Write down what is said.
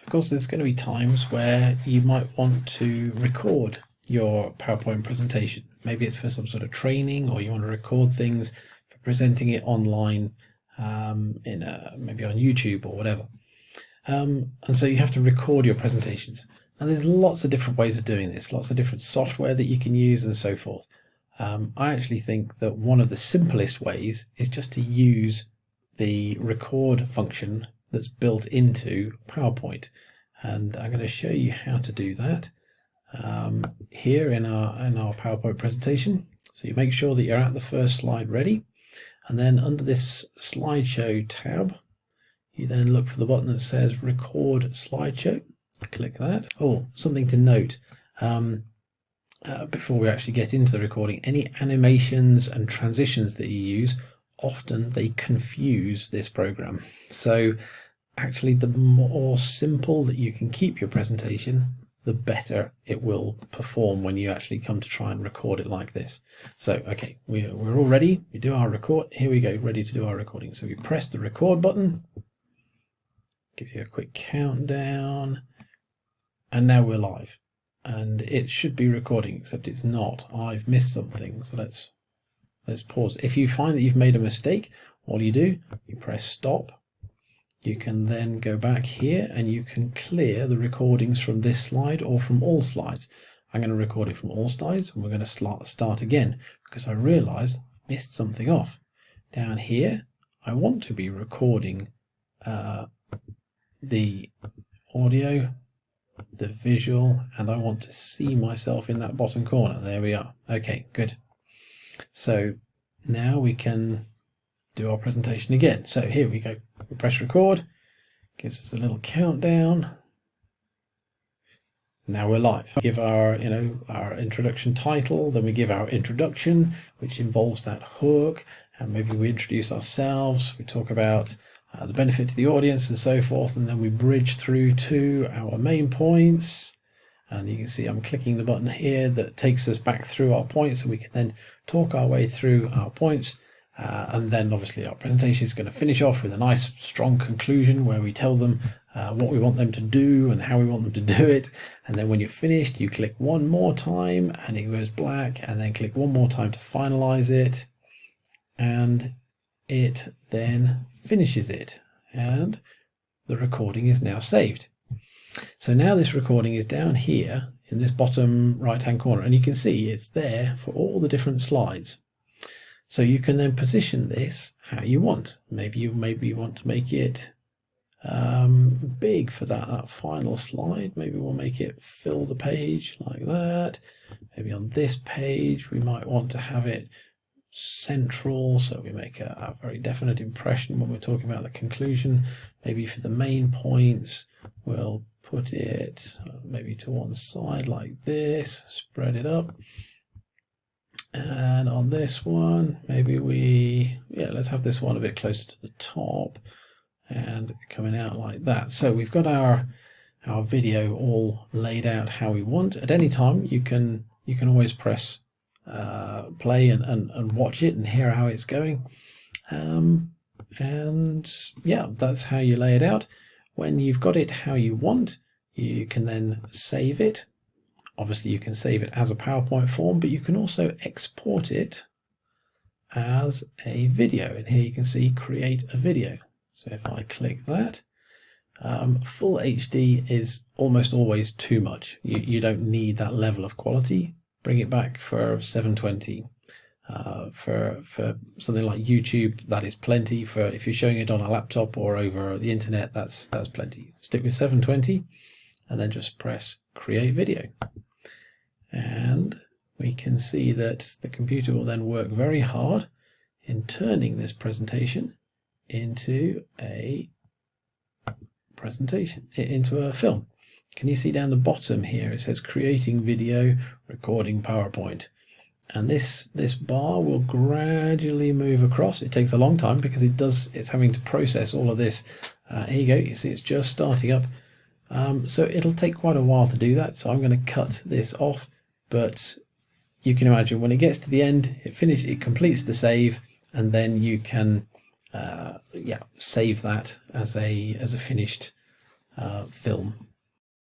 course, there's going to be times where you might want to record your PowerPoint presentation. Maybe it's for some sort of training, or you want to record things for presenting it online, maybe on YouTube or whatever. And so you have to record your presentations. And there's lots of different ways of doing this, lots of different software that you can use and so forth. I actually think that one of the simplest ways is just to use the record function that's built into PowerPoint. And I'm going to show you how to do that here in our PowerPoint presentation. So you make sure that you're at the first slide ready. And then under this slideshow tab, you then look for the button that says record slideshow. Click that. Oh, something to note before we actually get into the recording, any animations and transitions that you use, often they confuse this program. So actually the more simple that you can keep your presentation, the better it will perform when you actually come to try and record it like this. So okay, we're all ready. We do our record. Here we go, ready to do our recording. So we press the record button, give you a quick countdown, and now we're live. And it should be recording, except it's not. I've missed something, so let's pause. If you find that you've made a mistake, all you do, you press stop. You can then go back here and you can clear the recordings from this slide or from all slides. I'm going to record it from all slides, and we're going to start again because I realized I missed something off. Down here, I want to be recording the audio, the visual, and I want to see myself in that bottom corner. There we are. Okay, good. So now we can do our presentation again. So here we go. We press record, gives us a little countdown. Now we're live. We give our introduction title, then we give our introduction, which involves that hook, and maybe we introduce ourselves. We talk about the benefit to the audience and so forth, and then we bridge through to our main points. And you can see I'm clicking the button here that takes us back through our points, so we can then talk our way through our points. And then obviously our presentation is going to finish off with a nice strong conclusion where we tell them what we want them to do and how we want them to do it. And then when you're finished, you click one more time and it goes black, and then click one more time to finalize it. And it then finishes it, and the recording is now saved. So now this recording is down here in this bottom right hand corner, and you can see it's there for all the different slides. So you can then position this how you want. Maybe you want to make it big for that final slide. Maybe we'll make it fill the page like that. Maybe on this page we might want to have it central, so we make a very definite impression when we're talking about the conclusion. Maybe for the main points we'll put it maybe to one side like this, spread it up. And on this one, maybe let's have this one a bit closer to the top and coming out like that. So we've got our video all laid out how we want. At any time you can always press play and watch it and hear how it's going. And yeah, that's how you lay it out. When you've got it how you want, you can then save it. Obviously you can save it as a PowerPoint form, but you can also export it as a video. And here you can see create a video. So if I click that, full HD is almost always too much. You don't need that level of quality. Bring it back for 720. For something like YouTube, that is plenty. For if you're showing it on a laptop or over the internet, that's plenty. Stick with 720 and then just press create video. And we can see that the computer will then work very hard in turning this presentation into a film. Can you see down the bottom here it says creating video, recording PowerPoint, and this bar will gradually move across. It takes a long time because it's having to process all of this. Here you go, you see it's just starting up, so it'll take quite a while to do that, so I'm going to cut this off. But you can imagine when it gets to the end, it completes the save, and then you can save that as a finished film.